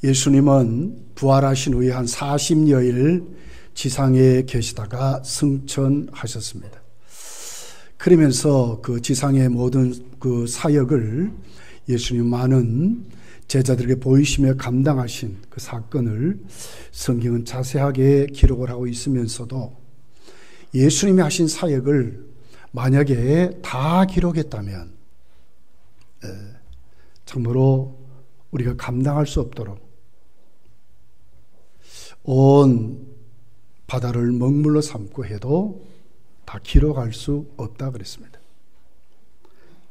예수님은 부활하신 후에 한 40여일 지상에 계시다가 승천하셨습니다. 그러면서 그 지상의 모든 그 사역을 예수님 많은 제자들에게 보이시며 감당하신 그 사건을 성경은 자세하게 기록을 하고 있으면서도 예수님이 하신 사역을 만약에 다 기록했다면 참으로 우리가 감당할 수 없도록 온 바다를 먹물로 삼고 해도 다 기록할 수 없다 그랬습니다.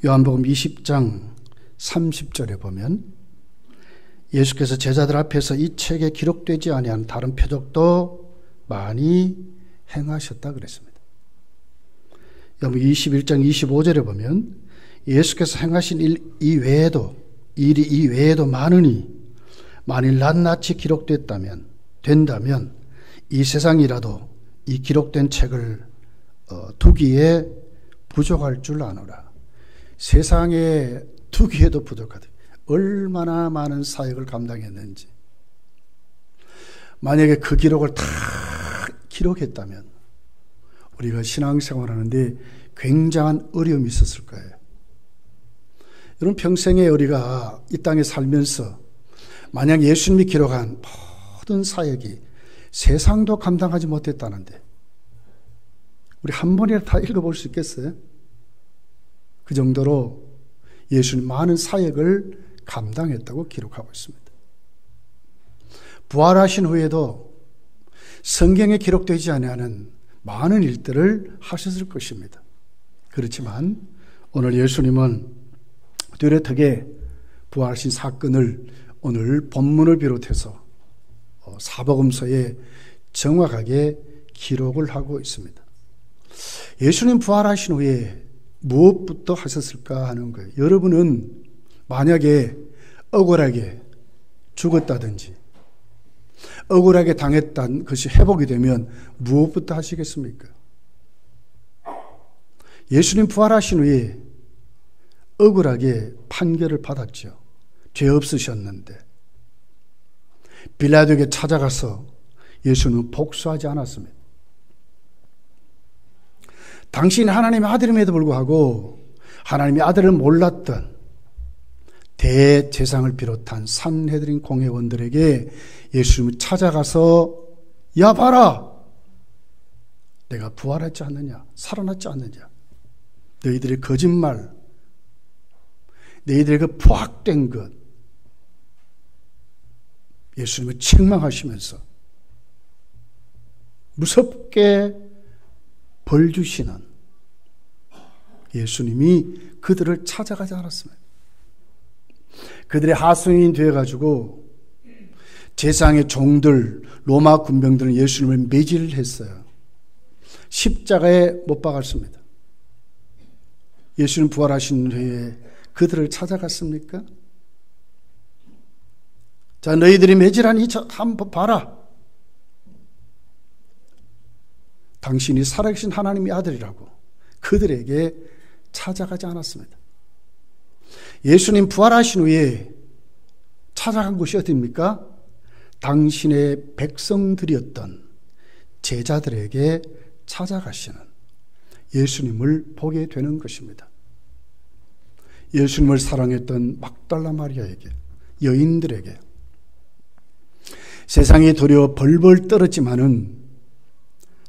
요한복음 20장 30절에 보면 예수께서 제자들 앞에서 이 책에 기록되지 아니한 다른 표적도 많이 행하셨다 그랬습니다. 요한복음 21장 25절에 보면 예수께서 행하신 일이 이외에도 많으니 만일 낱낱이 된다면 이 세상이라도 이 기록된 책을 두기에 부족할 줄 아노라. 세상에 두기에도 부족하다. 얼마나 많은 사역을 감당했는지. 만약에 그 기록을 다 기록했다면 우리가 신앙생활하는데 굉장한 어려움이 있었을 거예요. 여러분, 평생에 우리가 이 땅에 살면서 만약 예수님이 기록한 모든 사역이 세상도 감당하지 못했다는데 우리 한 번이라도 다 읽어볼 수 있겠어요? 그 정도로 예수님 많은 사역을 감당했다고 기록하고 있습니다. 부활하신 후에도 성경에 기록되지 않은 많은 일들을 하셨을 것입니다. 그렇지만 오늘 예수님은 뚜렷하게 부활하신 사건을 오늘 본문을 비롯해서 사복음서에 정확하게 기록을 하고 있습니다. 예수님 부활하신 후에 무엇부터 하셨을까 하는 거예요. 여러분은 만약에 억울하게 죽었다든지 억울하게 당했던 것이 회복이 되면 무엇부터 하시겠습니까? 예수님 부활하신 후에 억울하게 판결을 받았죠. 죄 없으셨는데 빌라도에게 찾아가서 예수는 복수하지 않았습니다. 당신이 하나님의 아들임에도 불구하고 하나님의 아들을 몰랐던 대제사장을 비롯한 산헤드린 공회원들에게 예수님이 찾아가서 야 봐라, 내가 부활했지 않느냐, 살아났지 않느냐, 너희들의 거짓말, 너희들의 그 포악된 것, 예수님을 책망하시면서 무섭게 벌 주시는 예수님이 그들을 찾아가지 않았습니다. 그들의 하수인이 되어가지고 제사장의 종들, 로마 군병들은 예수님을 매질을 했어요. 십자가에 못 박았습니다. 예수님 부활하신 후에 그들을 찾아갔습니까? 자, 너희들이 매질한 이 한번 봐라. 당신이 살아계신 하나님의 아들이라고 그들에게 찾아가지 않았습니다. 예수님 부활하신 후에 찾아간 곳이 어디입니까? 당신의 백성들이었던 제자들에게 찾아가시는 예수님을 보게 되는 것입니다. 예수님을 사랑했던 막달라 마리아에게, 여인들에게, 세상이 두려워 벌벌 떨었지만은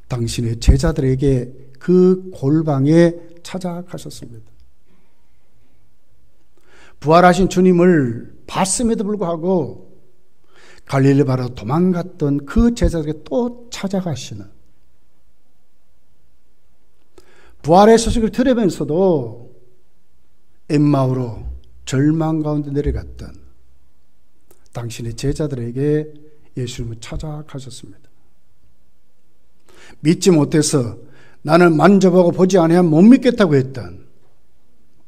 당신의 제자들에게 그 골방에 찾아가셨습니다. 부활하신 주님을 봤음에도 불구하고 갈릴리 바로 도망갔던 그 제자들에게 또 찾아가시는, 부활의 소식을 들으면서도 엠마오로 절망 가운데 내려갔던 당신의 제자들에게 예수님을 찾아가셨습니다. 믿지 못해서 나는 만져보고 보지 아니하면 못 믿겠다고 했던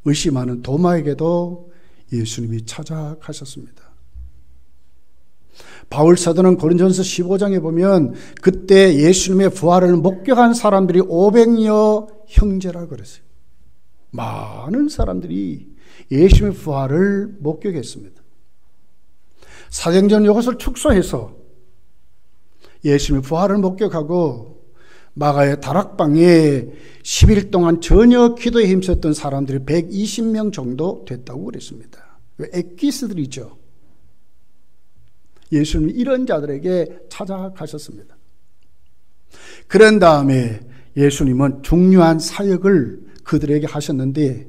의심하는 도마에게도 예수님이 찾아가셨습니다. 바울 사도는 고린도전서 15장에 보면 그때 예수님의 부활을 목격한 사람들이 500여 형제라고 그랬어요. 많은 사람들이 예수님의 부활을 목격했습니다. 사도행전 이것을 축소해서 예수님의 부활을 목격하고 마가의 다락방에 10일 동안 전혀 기도에 힘썼던 사람들이 120명 정도 됐다고 그랬습니다. 엑기스들이죠. 예수님이 이런 자들에게 찾아가셨습니다. 그런 다음에 예수님은 중요한 사역을 그들에게 하셨는데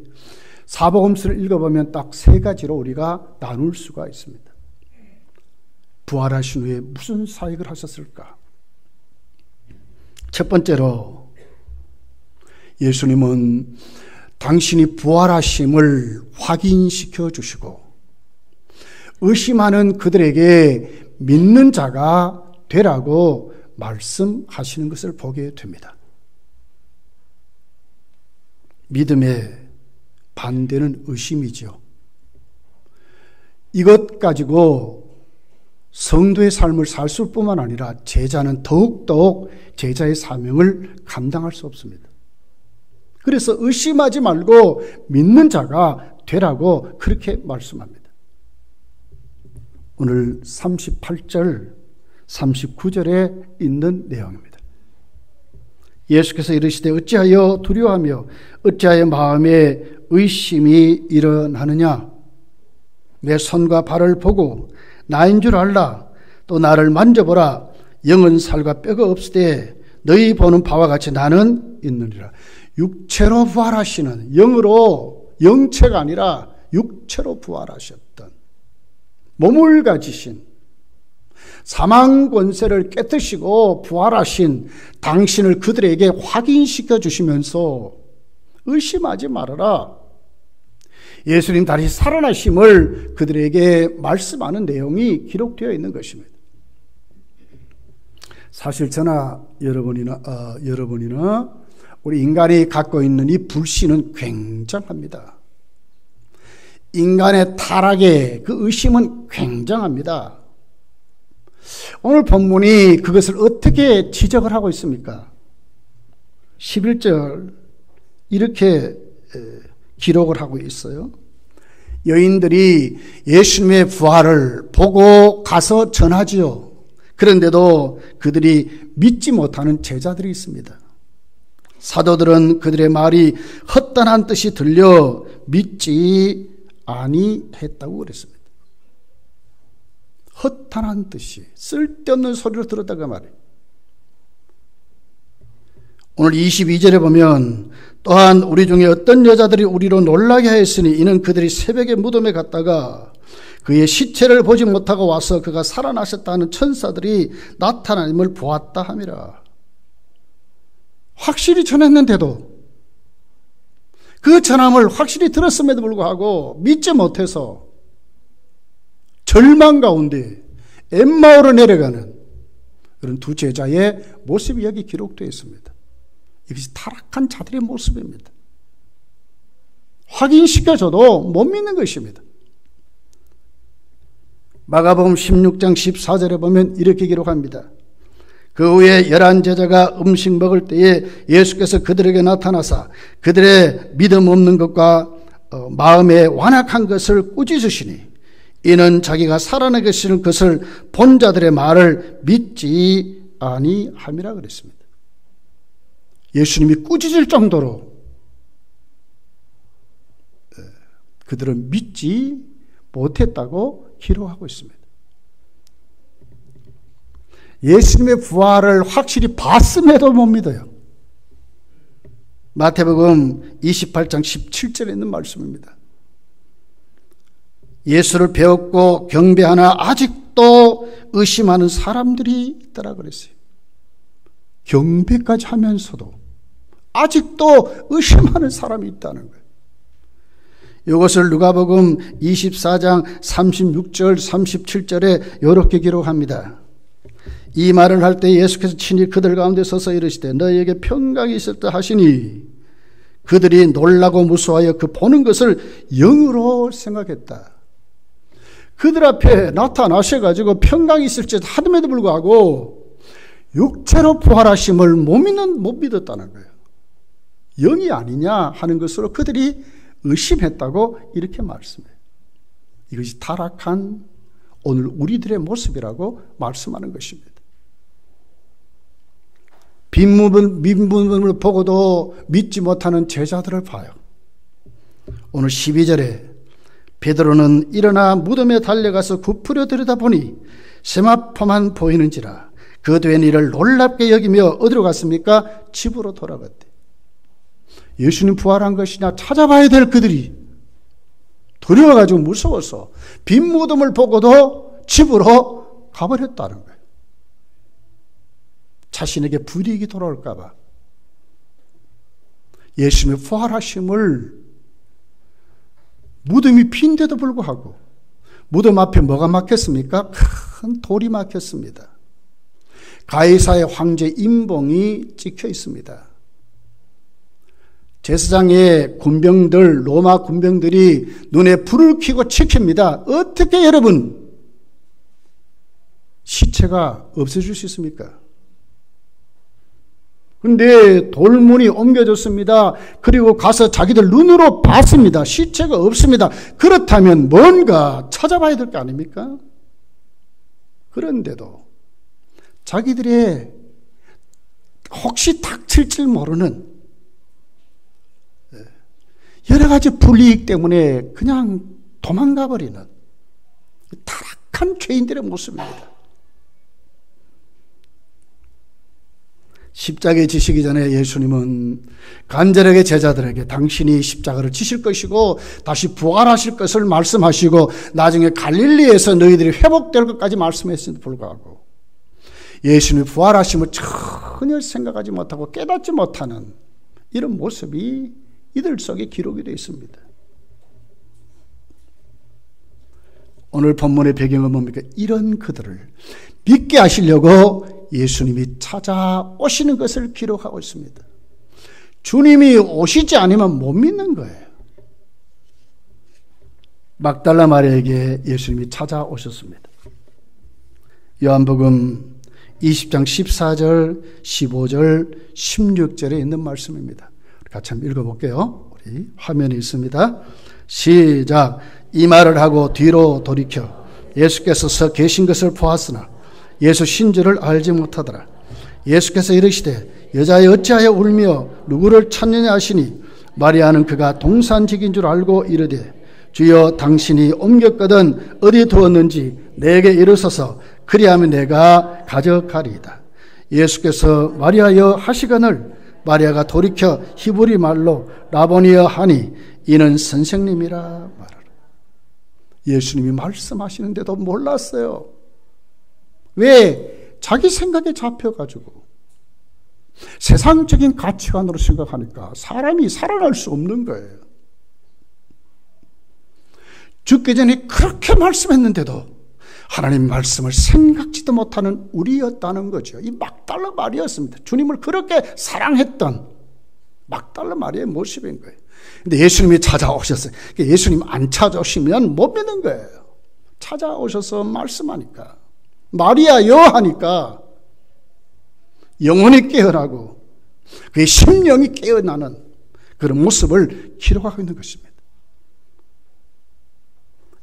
사복음서를 읽어보면 딱 세 가지로 우리가 나눌 수가 있습니다. 부활하신 후에 무슨 사역을 하셨을까? 첫 번째로 예수님은 당신이 부활하심을 확인시켜 주시고 의심하는 그들에게 믿는 자가 되라고 말씀하시는 것을 보게 됩니다. 믿음의 반대는 의심이죠. 이것 가지고 성도의 삶을 살 뿐만 아니라 제자는 더욱더욱 제자의 사명을 감당할 수 없습니다. 그래서 의심하지 말고 믿는 자가 되라고 그렇게 말씀합니다. 오늘 38절, 39절에 있는 내용입니다. 예수께서 이르시되 어찌하여 두려워하며 어찌하여 마음에 의심이 일어나느냐? 내 손과 발을 보고 나인 줄 알라. 또 나를 만져보라. 영은 살과 뼈가 없으되 너희 보는 바와 같이 나는 있느니라. 육체로 부활하시는, 영으로, 영체가 아니라 육체로 부활하셨던, 몸을 가지신, 사망 권세를 깨뜨리시고 부활하신 당신을 그들에게 확인시켜 주시면서 의심하지 말아라. 예수님 다시 살아나심을 그들에게 말씀하는 내용이 기록되어 있는 것입니다. 사실 저나 여러분이나 우리 인간이 갖고 있는 이 불신은 굉장합니다. 인간의 타락의 그 의심은 굉장합니다. 오늘 본문이 그것을 어떻게 지적을 하고 있습니까? 11절 이렇게 기록을 하고 있어요. 여인들이 예수님의 부활을 보고 가서 전하지요. 그런데도 그들이 믿지 못하는 제자들이 있습니다. 사도들은 그들의 말이 헛단한 뜻이 들려 믿지 아니했다고 그랬습니다. 헛단한 뜻이, 쓸데없는 소리를 들었다고 말해요. 오늘 22절에 보면 또한 우리 중에 어떤 여자들이 우리로 놀라게 하였으니 이는 그들이 새벽에 무덤에 갔다가 그의 시체를 보지 못하고 와서 그가 살아나셨다 하는 천사들이 나타남을 보았다 함이라. 확실히 전했는데도 그 전함을 확실히 들었음에도 불구하고 믿지 못해서 절망 가운데 엠마오로 내려가는 그런 두 제자의 모습이 여기 기록되어 있습니다. 이것이 타락한 자들의 모습입니다. 확인시켜줘도 못 믿는 것입니다. 마가복음 16장 14절에 보면 이렇게 기록합니다. 그 후에 11제자가 음식 먹을 때에 예수께서 그들에게 나타나사 그들의 믿음 없는 것과 마음에 완악한 것을 꾸짖으시니 이는 자기가 살아나 계시는 것을 본 자들의 말을 믿지 아니함이라 그랬습니다. 예수님이 꾸짖을 정도로 그들은 믿지 못했다고 기록하고 있습니다. 예수님의 부활을 확실히 봤음에도 못 믿어요. 마태복음 28장 17절에 있는 말씀입니다. 예수를 배웠고 경배하나 아직도 의심하는 사람들이 있더라 그랬어요. 경배까지 하면서도 아직도 의심하는 사람이 있다는 거예요. 이것을 누가복음 24장 36절 37절에 이렇게 기록합니다. 이 말을 할 때 예수께서 친히 그들 가운데 서서 이르시되 너희에게 평강이 있었다 하시니 그들이 놀라고 무서워하여 그 보는 것을 영으로 생각했다. 그들 앞에 나타나셔가지고 평강이 있을지 하음에도 불구하고 육체로 부활하심을 못 믿었다는 거예요. 영이 아니냐 하는 것으로 그들이 의심했다고 이렇게 말씀해요. 이것이 타락한 오늘 우리들의 모습이라고 말씀하는 것입니다. 빈문을 보고도 믿지 못하는 제자들을 봐요. 오늘 12절에 베드로는 일어나 무덤에 달려가서 굽으려 들여다보니 세마포만 보이는지라 그 된 일을 놀랍게 여기며 어디로 갔습니까? 집으로 돌아갔대. 예수님 부활한 것이냐 찾아봐야 될 그들이 두려워가지고 무서워서 빈 무덤을 보고도 집으로 가버렸다는 거예요. 자신에게 불이익이 돌아올까 봐. 예수님의 부활하심을 무덤이 빈데도 불구하고 무덤 앞에 뭐가 막혔습니까? 큰 돌이 막혔습니다. 가이사의 황제 임봉이 찍혀 있습니다. 제사장의 군병들, 로마 군병들이 눈에 불을 켜고 지킵니다. 어떻게 여러분 시체가 없어질 수 있습니까? 그런데 돌문이 옮겨졌습니다. 그리고 가서 자기들 눈으로 봤습니다. 시체가 없습니다. 그렇다면 뭔가 찾아봐야 될 거 아닙니까? 그런데도 자기들의 혹시 닥칠지 모르는 여러 가지 불이익 때문에 그냥 도망가 버리는 타락한 죄인들의 모습입니다. 십자가에 지시기 전에 예수님은 간절하게 제자들에게 당신이 십자가를 지실 것이고 다시 부활하실 것을 말씀하시고 나중에 갈릴리에서 너희들이 회복될 것까지 말씀했음에도 불구하고 예수님이 부활하심을 전혀 생각하지 못하고 깨닫지 못하는 이런 모습이 이들 속에 기록이 되어 있습니다. 오늘 본문의 배경은 뭡니까? 이런 그들을 믿게 하시려고 예수님이 찾아오시는 것을 기록하고 있습니다. 주님이 오시지 않으면 못 믿는 거예요. 막달라 마리아에게 예수님이 찾아오셨습니다. 요한복음 20장 14절, 15절, 16절에 있는 말씀입니다. 같이 한번 읽어볼게요. 우리 화면에 있습니다. 시작. 이 말을 하고 뒤로 돌이켜 예수께서 서 계신 것을 보았으나 예수 신주를 알지 못하더라. 예수께서 이르시되 여자여 어찌하여 울며 누구를 찾느냐 하시니 마리아는 그가 동산직인 줄 알고 이르되 주여 당신이 옮겼거든 어디 두었는지 내게 이르소서 그리하면 내가 가져가리이다. 예수께서 마리아여 하시거늘 마리아가 돌이켜 히브리 말로 라보니여 하니 이는 선생님이라 말하라. 예수님이 말씀하시는데도 몰랐어요. 왜? 자기 생각에 잡혀가지고 세상적인 가치관으로 생각하니까 사람이 살아날 수 없는 거예요. 죽기 전에 그렇게 말씀했는데도 하나님 말씀을 생각지도 못하는 우리였다는 거죠. 이 막달라 마리아였습니다. 주님을 그렇게 사랑했던 막달라 마리아의 모습인 거예요. 근데 예수님이 찾아오셨어요. 예수님 안 찾아오시면 못 믿는 거예요. 찾아오셔서 말씀하니까 마리아여 하니까 영혼이 깨어나고 그의 심령이 깨어나는 그런 모습을 기록하고 있는 것입니다.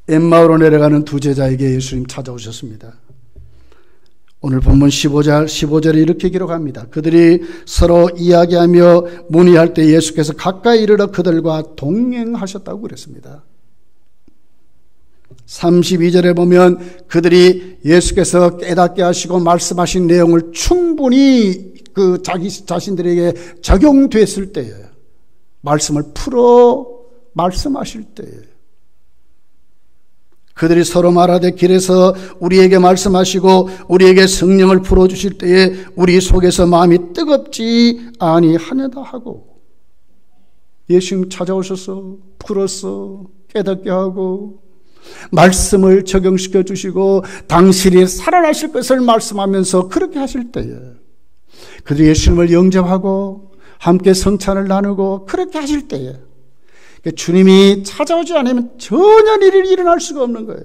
엠마오로 내려가는 두 제자에게 예수님 찾아오셨습니다. 오늘 본문 15절에 이렇게 기록합니다. 그들이 서로 이야기하며 문의할 때 예수께서 가까이 이르러 그들과 동행하셨다고 그랬습니다. 32절에 보면 그들이 예수께서 깨닫게 하시고 말씀하신 내용을 충분히 그 자기 자신들에게 적용됐을 때에 말씀을 풀어 말씀하실 때에 그들이 서로 말하되 길에서 우리에게 말씀하시고 우리에게 성령을 풀어주실 때에 우리 속에서 마음이 뜨겁지 아니하냐다 하고 예수님 찾아오셔서 풀어서 깨닫게 하고 말씀을 적용시켜 주시고 당신이 살아나실 것을 말씀하면서 그렇게 하실 때에 그들이 예수님을 영접하고 함께 성찬을 나누고 그렇게 하실 때에 주님이 찾아오지 않으면 전혀 일이 일어날 수가 없는 거예요.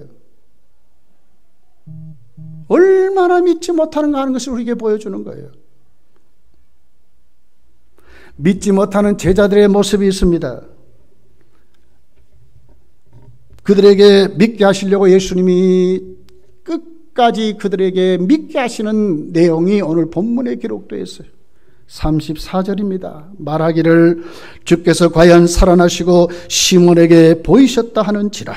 얼마나 믿지 못하는가 하는 것을 우리에게 보여주는 거예요. 믿지 못하는 제자들의 모습이 있습니다. 그들에게 믿게 하시려고 예수님이 끝까지 그들에게 믿게 하시는 내용이 오늘 본문에 기록되어 있어요. 34절입니다. 말하기를 주께서 과연 살아나시고 시몬에게 보이셨다 하는지라.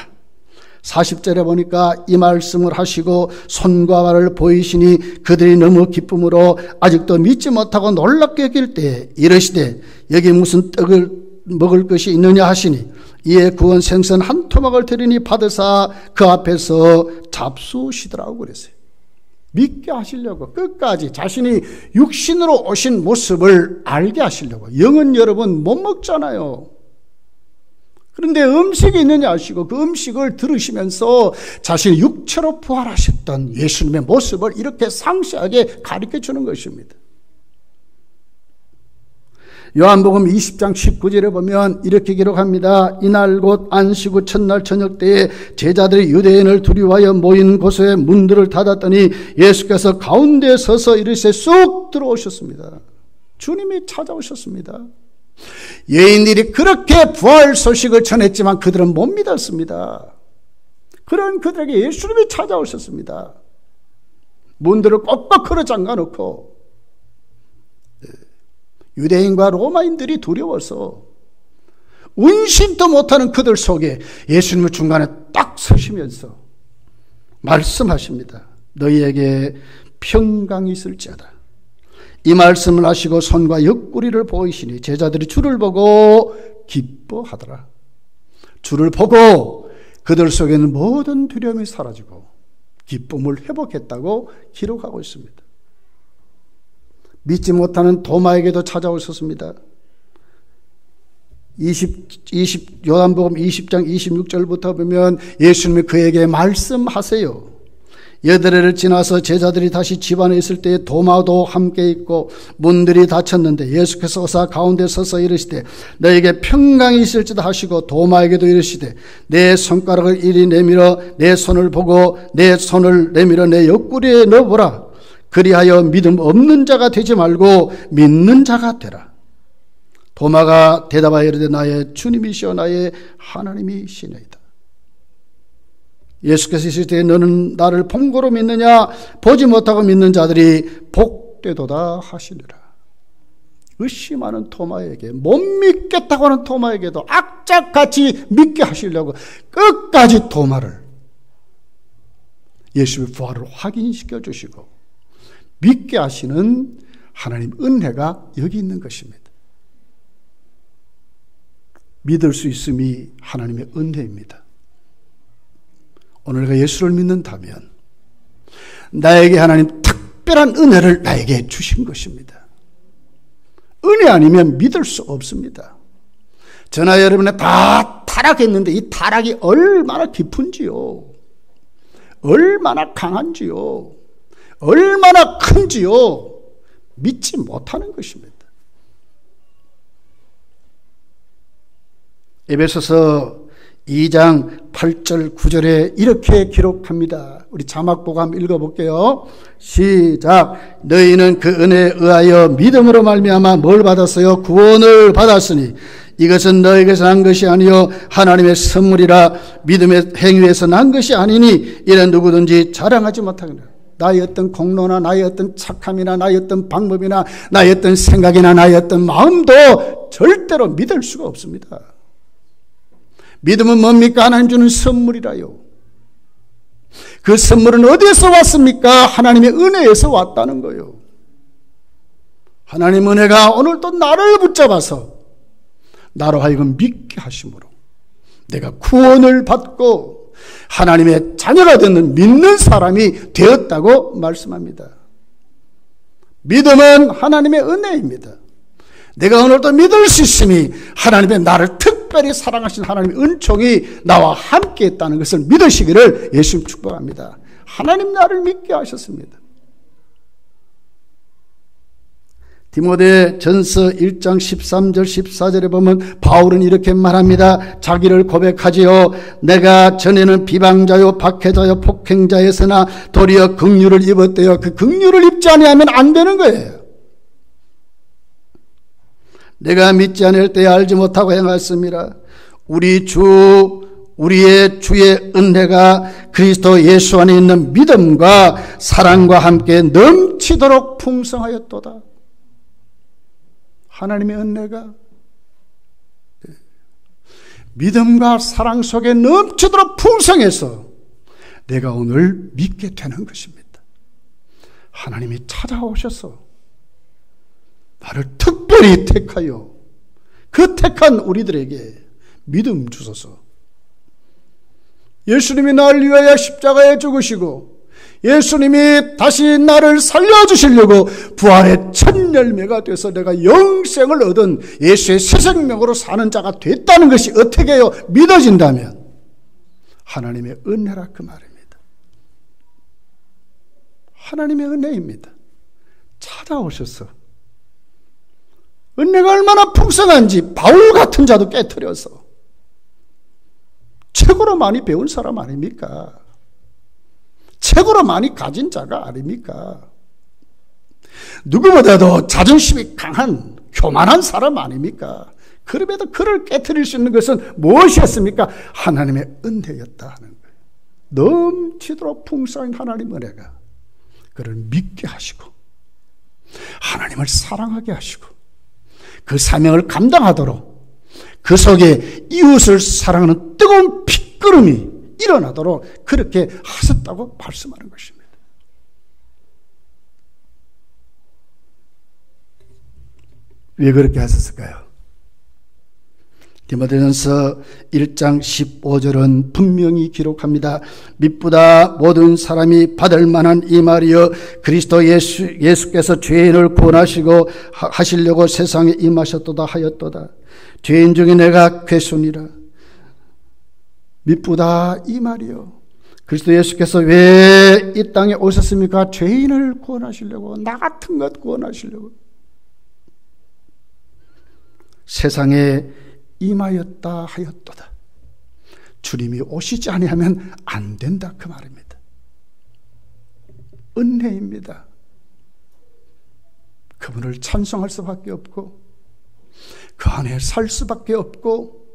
40절에 보니까 이 말씀을 하시고 손과 발을 보이시니 그들이 너무 기쁨으로 아직도 믿지 못하고 놀랍게 여길 때 이르시되 여기 무슨 떡을 먹을 것이 있느냐 하시니 이에 구운 생선 한 토막을 드리니 받으사 그 앞에서 잡수시더라고 그랬어요. 믿게 하시려고 끝까지 자신이 육신으로 오신 모습을 알게 하시려고. 영은 여러분 못 먹잖아요. 그런데 음식이 있느냐 하시고 그 음식을 들으시면서 자신이 육체로 부활하셨던 예수님의 모습을 이렇게 상세하게 가르쳐 주는 것입니다. 요한복음 20장 19절에 보면 이렇게 기록합니다. 이날 곧 안식 후 첫날 저녁 때에 제자들이 유대인을 두려워하여 모인 곳에 문들을 닫았더니 예수께서 가운데에 서서 이르시되 쑥 들어오셨습니다. 주님이 찾아오셨습니다. 여인들이 그렇게 부활 소식을 전했지만 그들은 못 믿었습니다. 그런 그들에게 예수님이 찾아오셨습니다. 문들을 꼭꼭 걸어 잠가놓고 유대인과 로마인들이 두려워서 운신도 못하는 그들 속에 예수님은 중간에 딱 서시면서 말씀하십니다. 너희에게 평강이 있을지어다. 이 말씀을 하시고 손과 옆구리를 보이시니 제자들이 주를 보고 기뻐하더라. 주를 보고 그들 속에는 모든 두려움이 사라지고 기쁨을 회복했다고 기록하고 있습니다. 믿지 못하는 도마에게도 찾아오셨습니다. 요한복음 20장 26절부터 보면 예수님이 그에게 말씀하세요. 여드레를 지나서 제자들이 다시 집안에 있을 때에 도마도 함께 있고 문들이 닫혔는데 예수께서 어서 가운데 서서 이르시되 너에게 평강이 있을지다 하시고 도마에게도 이르시되 내 손가락을 이리 내밀어 내 손을 보고 내 손을 내밀어 내 옆구리에 넣어보라. 그리하여 믿음 없는 자가 되지 말고 믿는 자가 되라. 도마가 대답하여 이르되 나의 주님이시여 나의 하나님이시니이다. 예수께서 이르실 때 너는 나를 본고로 믿느냐 보지 못하고 믿는 자들이 복되도다 하시니라. 의심하는 토마에게 못 믿겠다고 하는 토마에게도 악착같이 믿게 하시려고 끝까지 토마를 예수의 부활을 확인시켜 주시고 믿게 하시는 하나님 은혜가 여기 있는 것입니다. 믿을 수 있음이 하나님의 은혜입니다. 오늘 내가 예수를 믿는다면 나에게 하나님 특별한 은혜를 나에게 주신 것입니다. 은혜 아니면 믿을 수 없습니다. 저나 여러분의 다 타락했는데 이 타락이 얼마나 깊은지요, 얼마나 강한지요, 얼마나 큰지요 믿지 못하는 것입니다. 에베소서 2장 8절 9절에 이렇게 기록합니다. 우리 자막 보고 한번 읽어볼게요. 시작. 너희는 그 은혜에 의하여 믿음으로 말미암아 뭘 받았어요? 구원을 받았으니 이것은 너에게서 난 것이 아니요 하나님의 선물이라. 믿음의 행위에서 난 것이 아니니 이는 누구든지 자랑하지 못하거니와. 나의 어떤 공로나 나의 어떤 착함이나 나의 어떤 방법이나 나의 어떤 생각이나 나의 어떤 마음도 절대로 믿을 수가 없습니다. 믿음은 뭡니까? 하나님 주는 선물이라요. 그 선물은 어디에서 왔습니까? 하나님의 은혜에서 왔다는 거예요. 하나님 은혜가 오늘 또 나를 붙잡아서 나로 하여금 믿게 하심으로 내가 구원을 받고 하나님의 자녀가 되는 믿는 사람이 되었다고 말씀합니다. 믿음은 하나님의 은혜입니다. 내가 오늘도 믿을 수 있음이 하나님의 나를 특별히 사랑하신 하나님의 은총이 나와 함께 있다는 것을 믿으시기를 예수님 축복합니다. 하나님 나를 믿게 하셨습니다. 디모데 전서 1장 13절 14절에 보면 바울은 이렇게 말합니다. 자기를 고백하지요. 내가 전에는 비방자요 박해자요 폭행자였으나 도리어 긍휼을 입었대요. 그 긍휼을 입지 아니하면 안 되는 거예요. 내가 믿지 않을 때 알지 못하고 행하였습니다. 우리 주 우리의 주의 은혜가 그리스도 예수 안에 있는 믿음과 사랑과 함께 넘치도록 풍성하였도다. 하나님의 은혜가 믿음과 사랑 속에 넘치도록 풍성해서 내가 오늘 믿게 되는 것입니다. 하나님이 찾아오셔서 나를 특별히 택하여 그 택한 우리들에게 믿음 주소서. 예수님이 나를 위하여 십자가에 죽으시고 예수님이 다시 나를 살려주시려고 부활의 첫 열매가 돼서 내가 영생을 얻은 예수의 새 생명으로 사는 자가 됐다는 것이 어떻게 해요? 믿어진다면 하나님의 은혜라 그 말입니다. 하나님의 은혜입니다. 찾아오셔서 은혜가 얼마나 풍성한지 바울 같은 자도 깨트려서 최고로 많이 배운 사람 아닙니까? 최고로 많이 가진 자가 아닙니까? 누구보다도 자존심이 강한 교만한 사람 아닙니까? 그럼에도 그를 깨트릴 수 있는 것은 무엇이었습니까? 하나님의 은혜였다 하는 거예요. 넘치도록 풍성한 하나님 은혜가 그를 믿게 하시고 하나님을 사랑하게 하시고 그 사명을 감당하도록 그 속에 이웃을 사랑하는 뜨거운 핏구름이 일어나도록 그렇게 하셨다고 말씀하는 것입니다. 왜 그렇게 하셨을까요? 디모데전서 1장 15절은 분명히 기록합니다. 밑보다 모든 사람이 받을 만한 이 말이여 그리스도 예수께서 죄인을 구원하시고 하시려고 세상에 임하셨도다 하였도다. 죄인 중에 내가 괴순이라. 밑보다 이 말이요. 그리스도 예수께서 왜 이 땅에 오셨습니까? 죄인을 구원하시려고, 나 같은 것 구원하시려고. 세상에 임하였다 하였도다. 주님이 오시지 아니하면 안 된다 그 말입니다. 은혜입니다. 그분을 찬송할 수밖에 없고 그 안에 살 수밖에 없고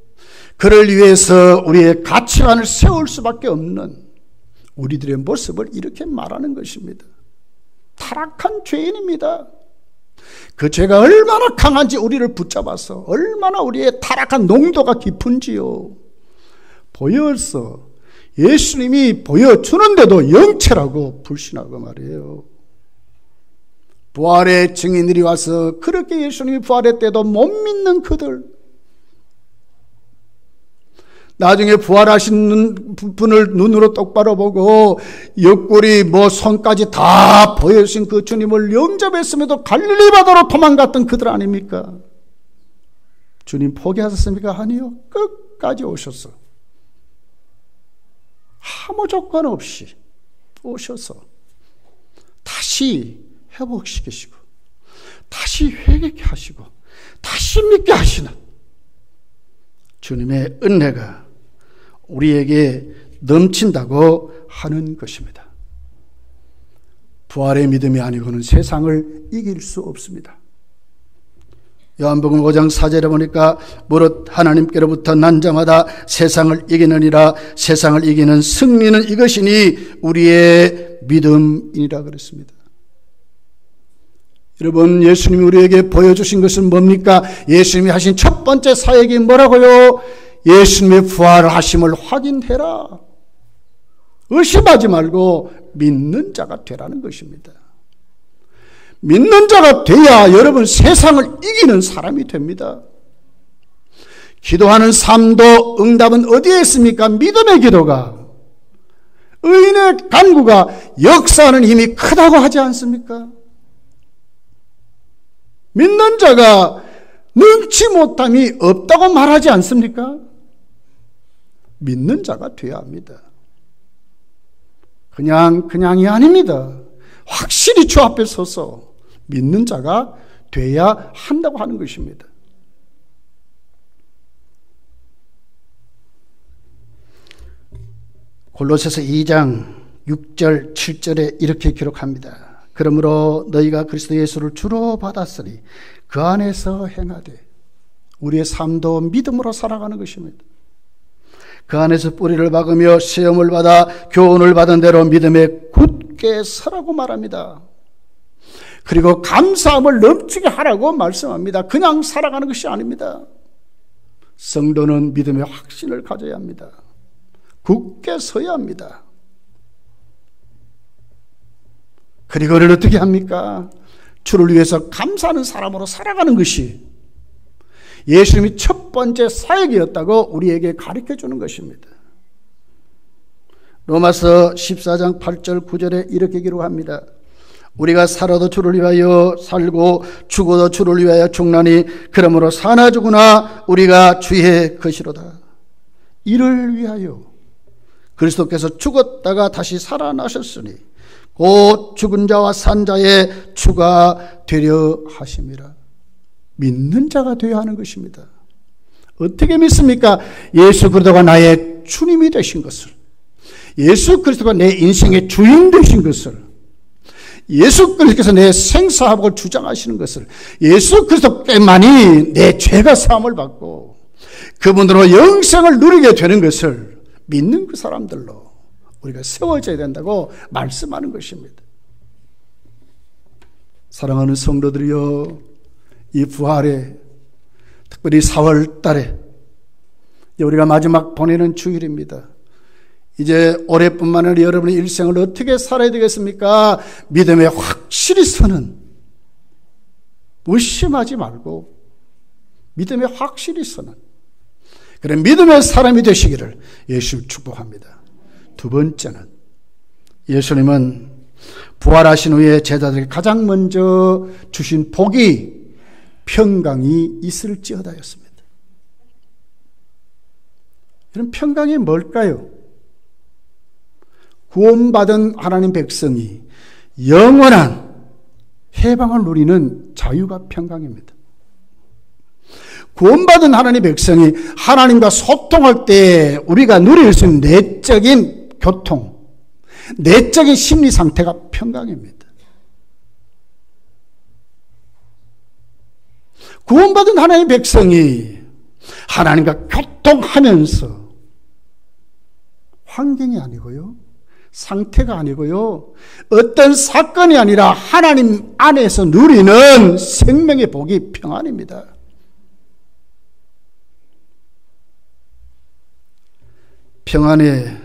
그를 위해서 우리의 가치관을 세울 수밖에 없는 우리들의 모습을 이렇게 말하는 것입니다. 타락한 죄인입니다. 그 죄가 얼마나 강한지 우리를 붙잡아서 얼마나 우리의 타락한 농도가 깊은지요 보여서 예수님이 보여주는데도 영체라고 불신하고 말이에요. 부활의 증인들이 와서 그렇게 예수님이 부활했대도 못 믿는 그들, 나중에 부활하시는 분을 눈으로 똑바로 보고 옆구리 손까지 다 보여주신 그 주님을 영접했음에도 갈릴리 바다로 도망갔던 그들 아닙니까? 주님 포기하셨습니까? 아니요. 끝까지 오셔서 아무 조건 없이 오셔서 다시 회복시키시고 다시 회개케 하시고 다시 믿게 하시는 주님의 은혜가 우리에게 넘친다고 하는 것입니다. 부활의 믿음이 아니고는 세상을 이길 수 없습니다. 요한복음 5장 4절에 보니까 무릇 하나님께로부터 난 자마다 세상을 이기느니라. 세상을 이기는 승리는 이것이니 우리의 믿음이니라 그랬습니다. 여러분, 예수님이 우리에게 보여주신 것은 뭡니까? 예수님이 하신 첫 번째 사역이 뭐라고요? 예수님의 부활하심을 확인해라. 의심하지 말고 믿는 자가 되라는 것입니다. 믿는 자가 돼야 여러분 세상을 이기는 사람이 됩니다. 기도하는 삶도 응답은 어디에 있습니까? 믿음의 기도가, 의인의 간구가 역사하는 힘이 크다고 하지 않습니까? 믿는 자가 능치 못함이 없다고 말하지 않습니까? 믿는 자가 되어야 합니다. 그냥이 아닙니다. 확실히 주 앞에 서서 믿는 자가 되어야 한다고 하는 것입니다. 골로새서 2장 6절 7절에 이렇게 기록합니다. 그러므로 너희가 그리스도 예수를 주로 받았으니 그 안에서 행하되, 우리의 삶도 믿음으로 살아가는 것입니다. 그 안에서 뿌리를 박으며 시험을 받아 교훈을 받은 대로 믿음에 굳게 서라고 말합니다. 그리고 감사함을 넘치게 하라고 말씀합니다. 그냥 살아가는 것이 아닙니다. 성도는 믿음의 확신을 가져야 합니다. 굳게 서야 합니다. 그리고 그를 어떻게 합니까? 주를 위해서 감사하는 사람으로 살아가는 것이 예수님이 첫 번째 사역이었다고 우리에게 가르쳐 주는 것입니다. 로마서 14장 8절 9절에 이렇게 기록합니다. 우리가 살아도 주를 위하여 살고 죽어도 주를 위하여 죽나니 그러므로 사나 죽으나 우리가 주의 것이로다. 이를 위하여 그리스도께서 죽었다가 다시 살아나셨으니 곧 죽은 자와 산 자의 주가 되려 하심이라. 믿는 자가 되어야 하는 것입니다. 어떻게 믿습니까? 예수 그리스도가 나의 주님이 되신 것을, 예수 그리스도가 내 인생의 주인 되신 것을, 예수 그리스도께서 내 생사화복을 주장하시는 것을, 예수 그리스도께만이 내 죄가 사함을 받고 그분으로 영생을 누리게 되는 것을 믿는 그 사람들로 우리가 세워져야 된다고 말씀하는 것입니다. 사랑하는 성도들이여, 이 부활에 특별히 4월 달에 우리가 마지막 보내는 주일입니다. 이제 올해뿐만 아니라 여러분의 일생을 어떻게 살아야 되겠습니까? 믿음에 확실히 서는, 의심하지 말고 믿음에 확실히 서는 그런 믿음의 사람이 되시기를 예수 축복합니다. 두 번째는, 예수님은 부활하신 후에 제자들에게 가장 먼저 주신 복이 평강이 있을지어다였습니다. 이런 평강이 뭘까요? 구원받은 하나님 백성이 영원한 해방을 누리는 자유가 평강입니다. 구원받은 하나님 백성이 하나님과 소통할 때 우리가 누릴 수 있는 내적인 교통, 내적인 심리 상태가 평강입니다. 구원받은 하나님의 백성이 하나님과 교통하면서 환경이 아니고요, 상태가 아니고요, 어떤 사건이 아니라 하나님 안에서 누리는 생명의 복이 평안입니다. 평안의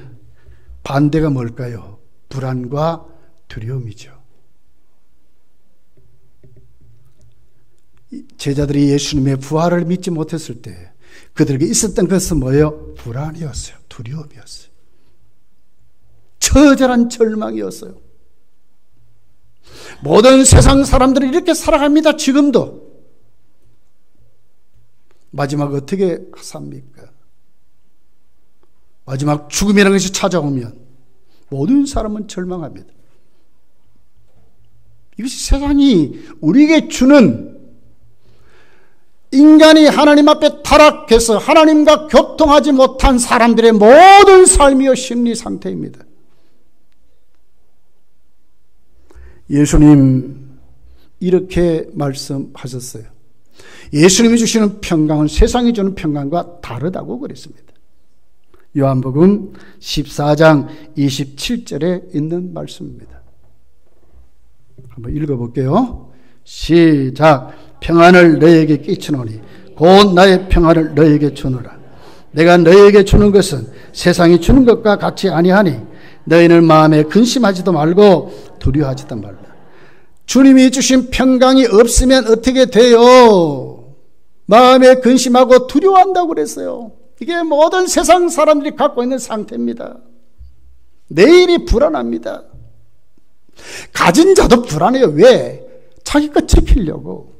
반대가 뭘까요? 불안과 두려움이죠. 제자들이 예수님의 부활을 믿지 못했을 때 그들에게 있었던 것은 뭐예요? 불안이었어요. 두려움이었어요. 처절한 절망이었어요. 모든 세상 사람들이 이렇게 살아갑니다. 지금도. 마지막 어떻게 삽니까? 마지막 죽음이라는 것이 찾아오면 모든 사람은 절망합니다. 이것이 세상이 우리에게 주는, 인간이 하나님 앞에 타락해서 하나님과 교통하지 못한 사람들의 모든 삶이요 심리 상태입니다. 예수님 이렇게 말씀하셨어요. 예수님이 주시는 평강은 세상이 주는 평강과 다르다고 그랬습니다. 요한복음 14장 27절에 있는 말씀입니다. 한번 읽어볼게요. 시작. 평안을 너에게 끼치노니 곧 나의 평안을 너에게 주노라. 내가 너에게 주는 것은 세상이 주는 것과 같이 아니하니 너희는 마음에 근심하지도 말고 두려워하지도 말라. 주님이 주신 평강이 없으면 어떻게 돼요? 마음에 근심하고 두려워한다고 그랬어요. 이게 모든 세상 사람들이 갖고 있는 상태입니다. 내일이 불안합니다. 가진 자도 불안해요. 왜? 자기 것 지키려고.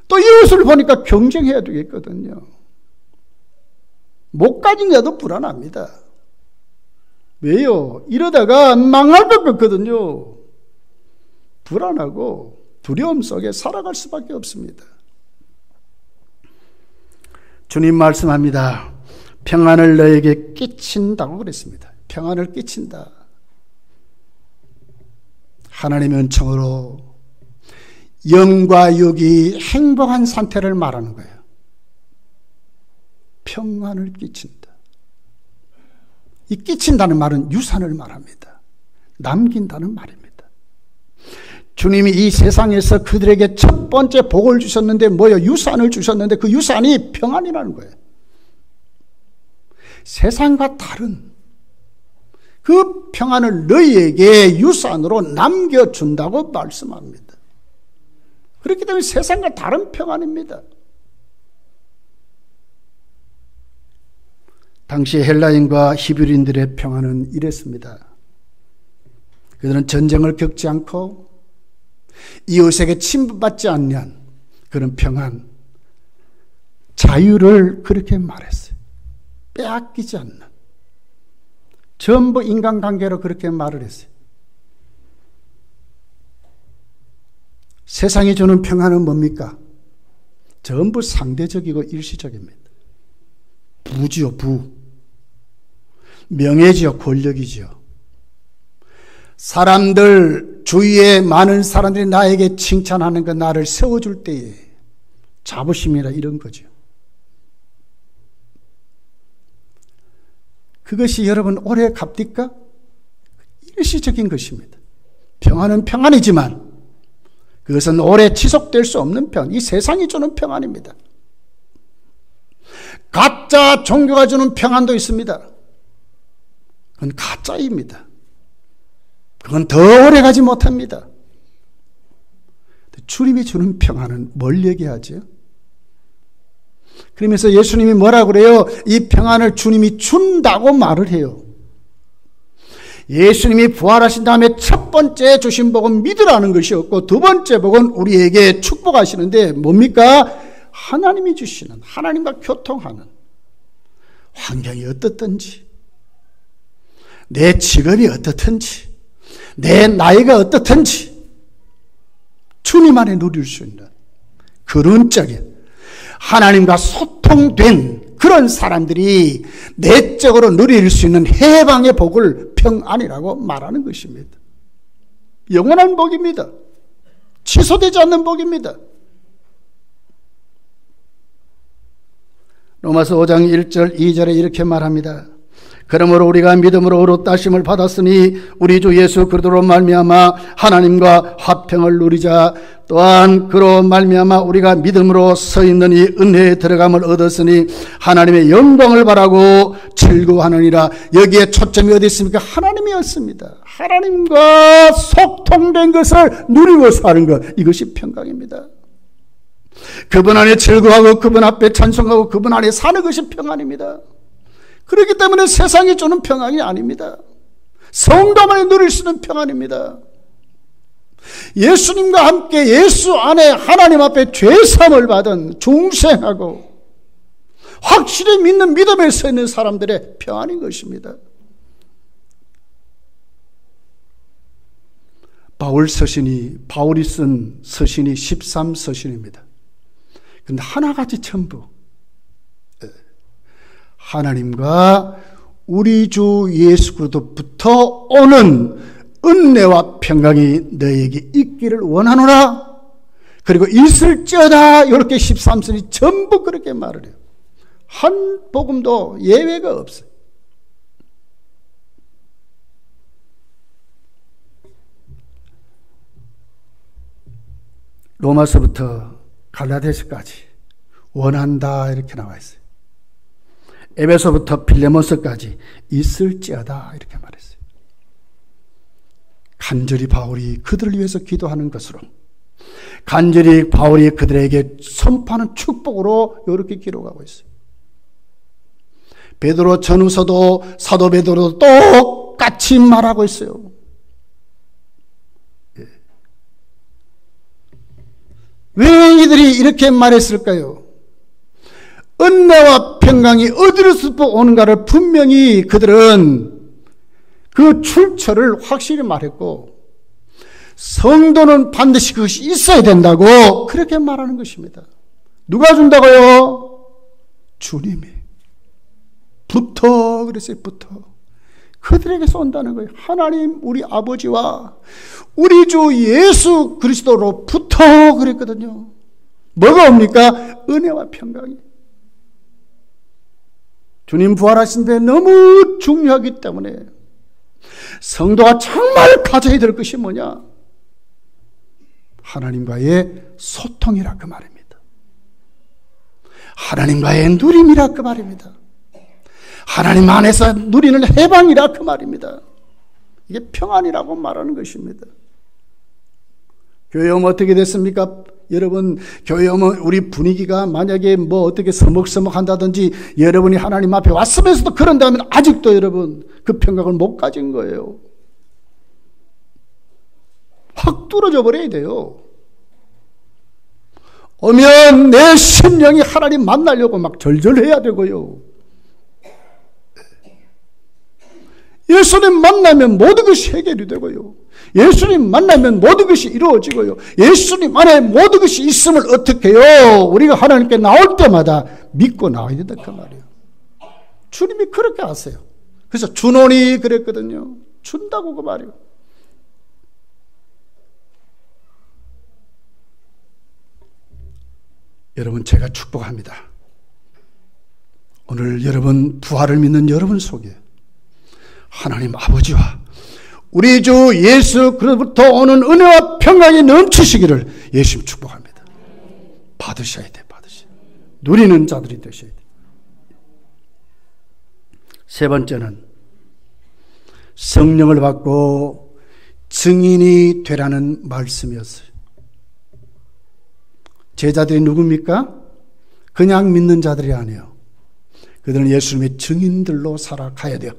또 이웃을 보니까 경쟁해야 되겠거든요. 못 가진 자도 불안합니다. 왜요? 이러다가 망할 것 같거든요. 불안하고 두려움 속에 살아갈 수밖에 없습니다. 주님 말씀합니다. 평안을 너에게 끼친다고 그랬습니다. 평안을 끼친다. 하나님의 은총으로 영과 육이 행복한 상태를 말하는 거예요. 평안을 끼친다. 이 끼친다는 말은 유산을 말합니다. 남긴다는 말입니다. 주님이 이 세상에서 그들에게 첫 번째 복을 주셨는데 뭐예요? 유산을 주셨는데 그 유산이 평안이라는 거예요. 세상과 다른 그 평안을 너희에게 유산으로 남겨준다고 말씀합니다. 그렇기 때문에 세상과 다른 평안입니다. 당시 헬라인과 히브리인들의 평안은 이랬습니다. 그들은 전쟁을 겪지 않고 이웃에게 침범받지 않는 그런 평안, 자유를 그렇게 말했어요. 빼앗기지 않는. 전부 인간관계로 그렇게 말을 했어요. 세상이 주는 평안은 뭡니까? 전부 상대적이고 일시적입니다. 부지요, 부. 명예지요, 권력이지요. 사람들, 주위에 많은 사람들이 나에게 칭찬하는 것, 나를 세워줄 때에 자부심이라 이런 거죠. 그것이 여러분 오래 갑니까? 일시적인 것입니다. 평안은 평안이지만 그것은 오래 지속될 수 없는 평안, 이 세상이 주는 평안입니다. 가짜 종교가 주는 평안도 있습니다. 그건 가짜입니다. 그건 더 오래 가지 못합니다. 주님이 주는 평안은 뭘 얘기하죠? 그러면서 예수님이 뭐라고 그래요? 이 평안을 주님이 준다고 말을 해요. 예수님이 부활하신 다음에 첫 번째 주신 복은 믿으라는 것이었고 두 번째 복은 우리에게 축복하시는데 뭡니까? 하나님이 주시는, 하나님과 교통하는 환경이 어떻든지, 내 직업이 어떻든지, 내 나이가 어떻든지 주님 안에 누릴 수 있는 근원적인 하나님과 소통된 그런 사람들이 내적으로 누릴 수 있는 해방의 복을 평안이라고 말하는 것입니다. 영원한 복입니다. 취소되지 않는 복입니다. 로마서 5장 1절 2절에 이렇게 말합니다. 그러므로 우리가 믿음으로 의롭다 하심을 받았으니 우리 주 예수 그리스도로 말미암아 하나님과 화평을 누리자. 또한 그로 말미암아 우리가 믿음으로 서 있느니 은혜에 들어감을 얻었으니 하나님의 영광을 바라고 즐거워하느니라. 여기에 초점이 어디 있습니까? 하나님이었습니다. 하나님과 소통된 것을 누리고 사는 것, 이것이 평강입니다. 그분 안에 즐거워하고 그분 앞에 찬송하고 그분 안에 사는 것이 평안입니다. 그렇기 때문에 세상이 주는 평안이 아닙니다. 성도만이 누릴 수 있는 평안입니다. 예수님과 함께 예수 안에 하나님 앞에 죄사함을 받은 중생하고 확실히 믿는 믿음에 서 있는 사람들의 평안인 것입니다. 바울이 쓴 서신이 13서신입니다. 근데 하나같이 전부 하나님과 우리 주 예수 그리스도부터 오는 은혜와 평강이 너에게 있기를 원하노라. 그리고 있을지어다. 이렇게 13선이 전부 그렇게 말을 해요. 한 복음도 예외가 없어요. 로마서부터 갈라디아서까지 원한다 이렇게 나와 있어요. 에베소부터 빌레몬서까지 있을지어다 이렇게 말했어요. 간절히 바울이 그들을 위해서 기도하는 것으로, 간절히 바울이 그들에게 선포하는 축복으로 이렇게 기록하고 있어요. 베드로 전후서도 사도 베드로도 똑같이 말하고 있어요. 왜 이들이 이렇게 말했을까요? 은혜와 평강이 어디로부터 오는가를 분명히 그들은 그 출처를 확실히 말했고, 성도는 반드시 그것이 있어야 된다고 그렇게 말하는 것입니다. 누가 준다고요? 주님이. 부터 그랬어요. 부터 그들에게서 온다는 거예요. 하나님 우리 아버지와 우리 주 예수 그리스도로부터 그랬거든요. 뭐가 옵니까? 은혜와 평강이. 주님 부활하신 데 너무 중요하기 때문에 성도가 정말 가져야 될 것이 뭐냐? 하나님과의 소통이라 그 말입니다. 하나님과의 누림이라 그 말입니다. 하나님 안에서 누리는 해방이라 그 말입니다. 이게 평안이라고 말하는 것입니다. 교회 오면 어떻게 됐습니까? 여러분, 교회 오면 우리 분위기가 만약에 뭐 어떻게 서먹서먹한다든지 여러분이 하나님 앞에 왔으면서도 그런다면 아직도 여러분 그 평강을 못 가진 거예요. 확 뚫어져 버려야 돼요. 오면 내 심령이 하나님 만나려고 막 절절해야 되고요. 예수님 만나면 모든 것이 해결이 되고요. 예수님 만나면 모든 것이 이루어지고요. 예수님 안에 모든 것이 있음을 어떻게 해요? 우리가 하나님께 나올 때마다 믿고 나와야 된다 그 말이에요. 주님이 그렇게 하세요. 그래서 주노니 그랬거든요. 준다고 그 말이에요. 여러분, 제가 축복합니다. 오늘 여러분, 부활을 믿는 여러분 속에 하나님 아버지와 우리 주 예수 그리스도로부터 오는 은혜와 평강이 넘치시기를 예수님 축복합니다. 받으셔야 돼, 받으셔야 돼. 누리는 자들이 되셔야 돼. 세 번째는 성령을 받고 증인이 되라는 말씀이었어요. 제자들이 누굽니까? 그냥 믿는 자들이 아니에요. 그들은 예수님의 증인들로 살아가야 돼요.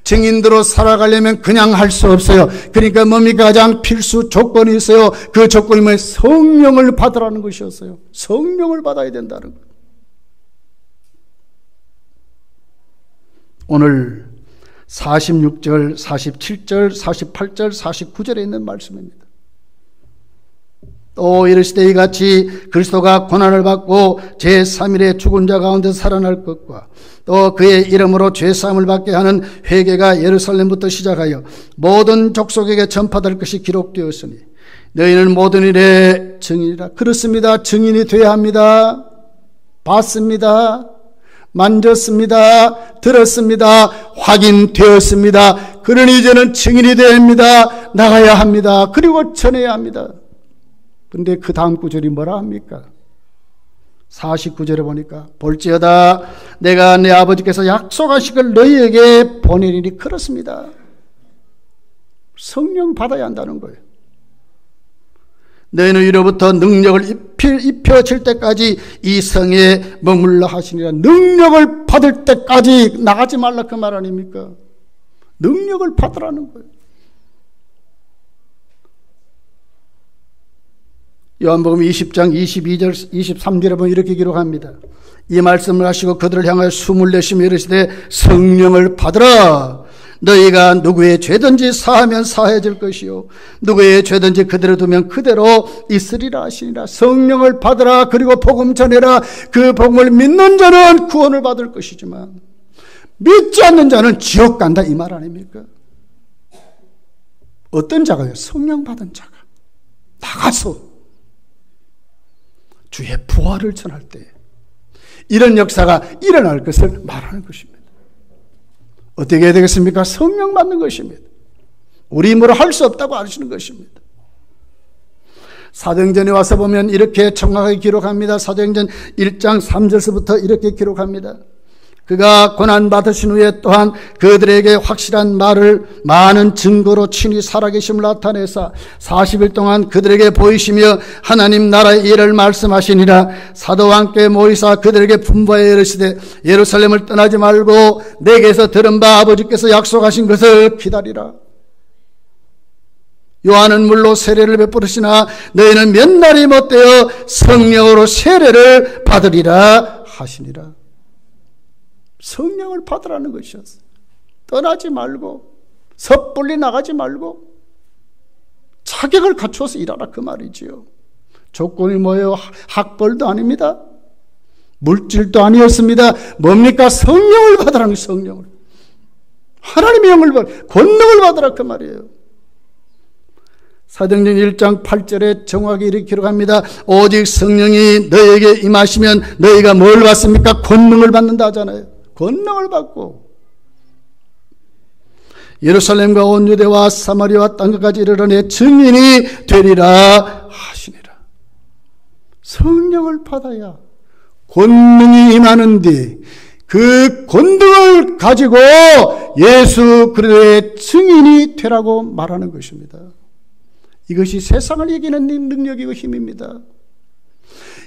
증인들로 살아가려면 그냥 할 수 없어요. 그러니까 뭡니까? 가장 필수 조건이 있어요. 그 조건이 뭐예요? 성령을 받으라는 것이었어요. 성령을 받아야 된다는 것. 오늘 46절, 47절, 48절, 49절에 있는 말씀입니다. 또 이르시되 이같이 그리스도가 고난을 받고 제3일에 죽은 자 가운데 살아날 것과 또 그의 이름으로 죄사함을 받게 하는 회개가 예루살렘부터 시작하여 모든 족속에게 전파될 것이 기록되었으니 너희는 모든 일에 증인이라. 그렇습니다. 증인이 되어야 합니다. 봤습니다. 만졌습니다. 들었습니다. 확인되었습니다. 그러니 이제는 증인이 되어야 합니다. 나가야 합니다. 그리고 전해야 합니다. 근데 그 다음 구절이 뭐라 합니까? 49절에 보니까 볼지어다 내가 내 아버지께서 약속하신 걸 너희에게 보내리니. 그렇습니다. 성령 받아야 한다는 거예요. 너희는 이로부터 능력을 입혀질 때까지 이 성에 머물러 하시니라. 능력을 받을 때까지 나가지 말라 그 말 아닙니까? 능력을 받으라는 거예요. 요한복음 20장 22절 23절에 보면 이렇게 기록합니다. 이 말씀을 하시고 그들을 향하여 숨을 내쉬며 이르시되 성령을 받으라. 너희가 누구의 죄든지 사하면 사해질 것이요 누구의 죄든지 그대로 두면 그대로 있으리라 하시니라. 성령을 받으라. 그리고 복음 전해라. 그 복음을 믿는 자는 구원을 받을 것이지만 믿지 않는 자는 지옥 간다 이 말 아닙니까? 어떤 자가요? 성령 받은 자가 나가서 주의 부활을 전할 때 이런 역사가 일어날 것을 말하는 것입니다. 어떻게 해야 되겠습니까? 성령 받는 것입니다. 우리 힘으로 할 수 없다고 하시는 것입니다. 사도행전에 와서 보면 이렇게 정확하게 기록합니다. 사도행전 1장 3절서부터 이렇게 기록합니다. 그가 고난받으신 후에 또한 그들에게 확실한 말을 많은 증거로 친히 살아계심을 나타내사 40일 동안 그들에게 보이시며 하나님 나라의 일을 말씀하시니라. 사도와 함께 모이사 그들에게 분부하여 이르시되 예루살렘을 떠나지 말고 내게서 들은 바 아버지께서 약속하신 것을 기다리라. 요한은 물로 세례를 베푸시나 너희는 몇 날이 못되어 성령으로 세례를 받으리라 하시니라. 성령을 받으라는 것이었어요. 떠나지 말고 섣불리 나가지 말고 자격을 갖추어서 일하라 그 말이지요. 조건이 뭐예요? 학벌도 아닙니다. 물질도 아니었습니다. 뭡니까? 성령을 받으라는 성령을. 하나님의 영을 받으라. 권능을 받으라 그 말이에요. 사도행전 1장 8절에 정확히 이렇게 기록합니다. 오직 성령이 너에게 임하시면 너희가 뭘 받습니까? 권능을 받는다 하잖아요. 권능을 받고 예루살렘과 온 유대와 사마리아와 땅끝까지 이르러 내 증인이 되리라 하시니라. 성령을 받아야 권능이 임하는데 그 권능을 가지고 예수 그리스도의 증인이 되라고 말하는 것입니다. 이것이 세상을 이기는 능력이고 힘입니다.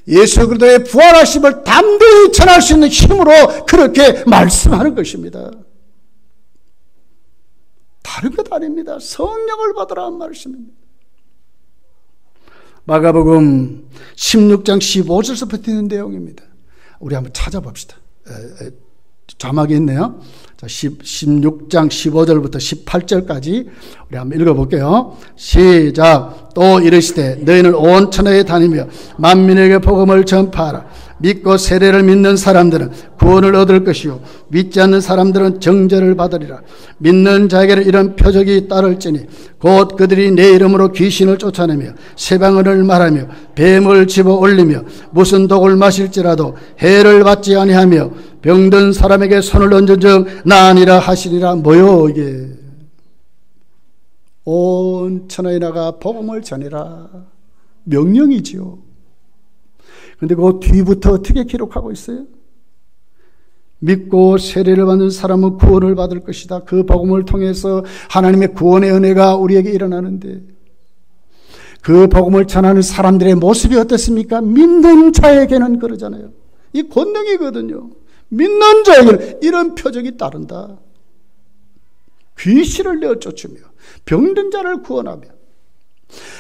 예수 그리스도의 부활하심을 담대히 전할 수 있는 힘으로 그렇게 말씀하는 것입니다. 다른 것 아닙니다. 성령을 받으라는 말씀입니다. 마가복음 16장 15절서부터 있는 내용입니다. 우리 한번 찾아봅시다. 자막이 있네요. 자, 16장 15절부터 18절까지 우리 한번 읽어볼게요. 시작. 또 이르시되 너희는 온 천하에 다니며 만민에게 복음을 전파하라. 믿고 세례를 믿는 사람들은 구원을 얻을 것이요 믿지 않는 사람들은 정죄를 받으리라. 믿는 자에게는 이런 표적이 따를지니 곧 그들이 내 이름으로 귀신을 쫓아내며 새방언을 말하며 뱀을 집어 올리며 무슨 독을 마실지라도 해를 받지 아니하며 병든 사람에게 손을 얹은 즉 나으니라 하시리라. 뭐요 이게? 온 천하에 나가 복음을 전해라. 명령이지요. 그런데 그 뒤부터 어떻게 기록하고 있어요? 믿고 세례를 받는 사람은 구원을 받을 것이다. 그 복음을 통해서 하나님의 구원의 은혜가 우리에게 일어나는데 그 복음을 전하는 사람들의 모습이 어떻습니까? 믿는 자에게는 그러잖아요. 이 권능이거든요. 믿는 자에게는 이런 표적이 따른다. 귀신을 내어 쫓으며 병든 자를 구원하며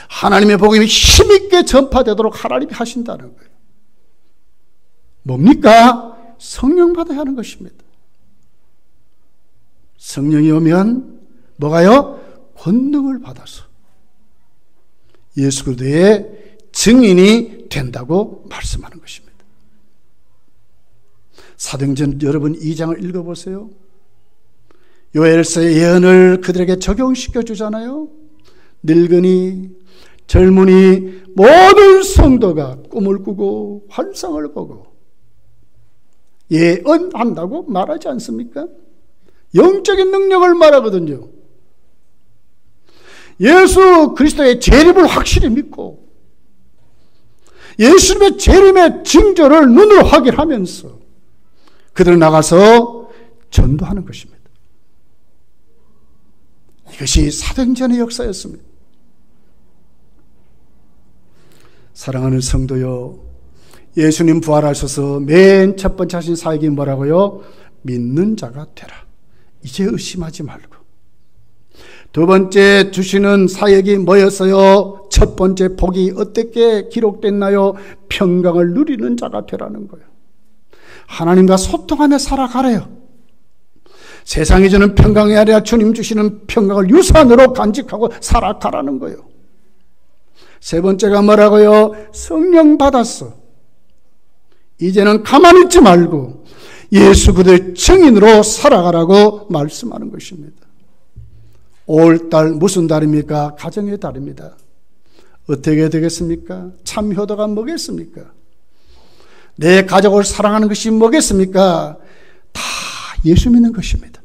하나님의 복음이 힘있게 전파되도록 하나님이 하신다는 거예요. 뭡니까? 성령 받아야 하는 것입니다. 성령이 오면 뭐가요? 권능을 받아서 예수 그리스도의 증인이 된다고 말씀하는 것입니다. 사도행전 여러분 2장을 읽어보세요. 요엘서의 예언을 그들에게 적용시켜 주잖아요. 늙은이, 젊은이 모든 성도가 꿈을 꾸고 환상을 보고 예언한다고 말하지 않습니까? 영적인 능력을 말하거든요. 예수 그리스도의 재림을 확실히 믿고 예수님의 재림의 징조를 눈으로 확인하면서 그들은 나가서 전도하는 것입니다. 이것이 사도행전의 역사였습니다. 사랑하는 성도요, 예수님 부활하셔서 맨 첫 번째 하신 사역이 뭐라고요? 믿는 자가 되라. 이제 의심하지 말고. 두 번째 주시는 사역이 뭐였어요? 첫 번째 복이 어떻게 기록됐나요? 평강을 누리는 자가 되라는 거예요. 하나님과 소통하며 살아가래요. 세상이 주는 평강이 아니라 주님 주시는 평강을 유산으로 간직하고 살아가라는 거예요. 세 번째가 뭐라고요? 성령 받았어. 이제는 가만히 있지 말고 예수 그리스도의 증인으로 살아가라고 말씀하는 것입니다. 5월달 무슨 달입니까? 가정의 달입니다. 어떻게 되겠습니까? 참 효도가 뭐겠습니까? 내 가족을 사랑하는 것이 뭐겠습니까? 다 예수 믿는 것입니다.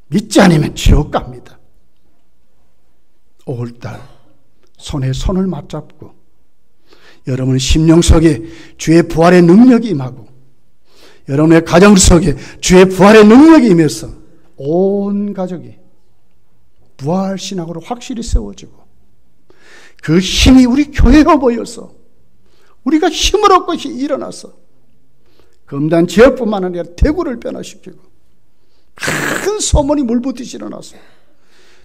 믿지 않으면 지옥 갑니다. 5월달 손에 손을 맞잡고 여러분의 심령 속에 주의 부활의 능력이 임하고 여러분의 가정 속에 주의 부활의 능력이 임해서 온 가족이 부활신학으로 확실히 세워지고 그 힘이 우리 교회로 모여서 우리가 힘을 얻고 일어나서 금단 지역뿐만 아니라 대구를 변화시키고 큰 소문이 물붓듯이 일어나서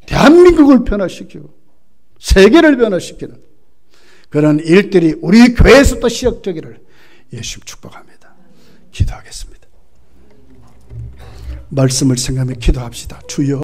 대한민국을 변화시키고 세계를 변화시키는 그런 일들이 우리 교회에서부터 시작되기를 예수님 축복합니다. 기도하겠습니다. 말씀을 생각하며 기도합시다. 주여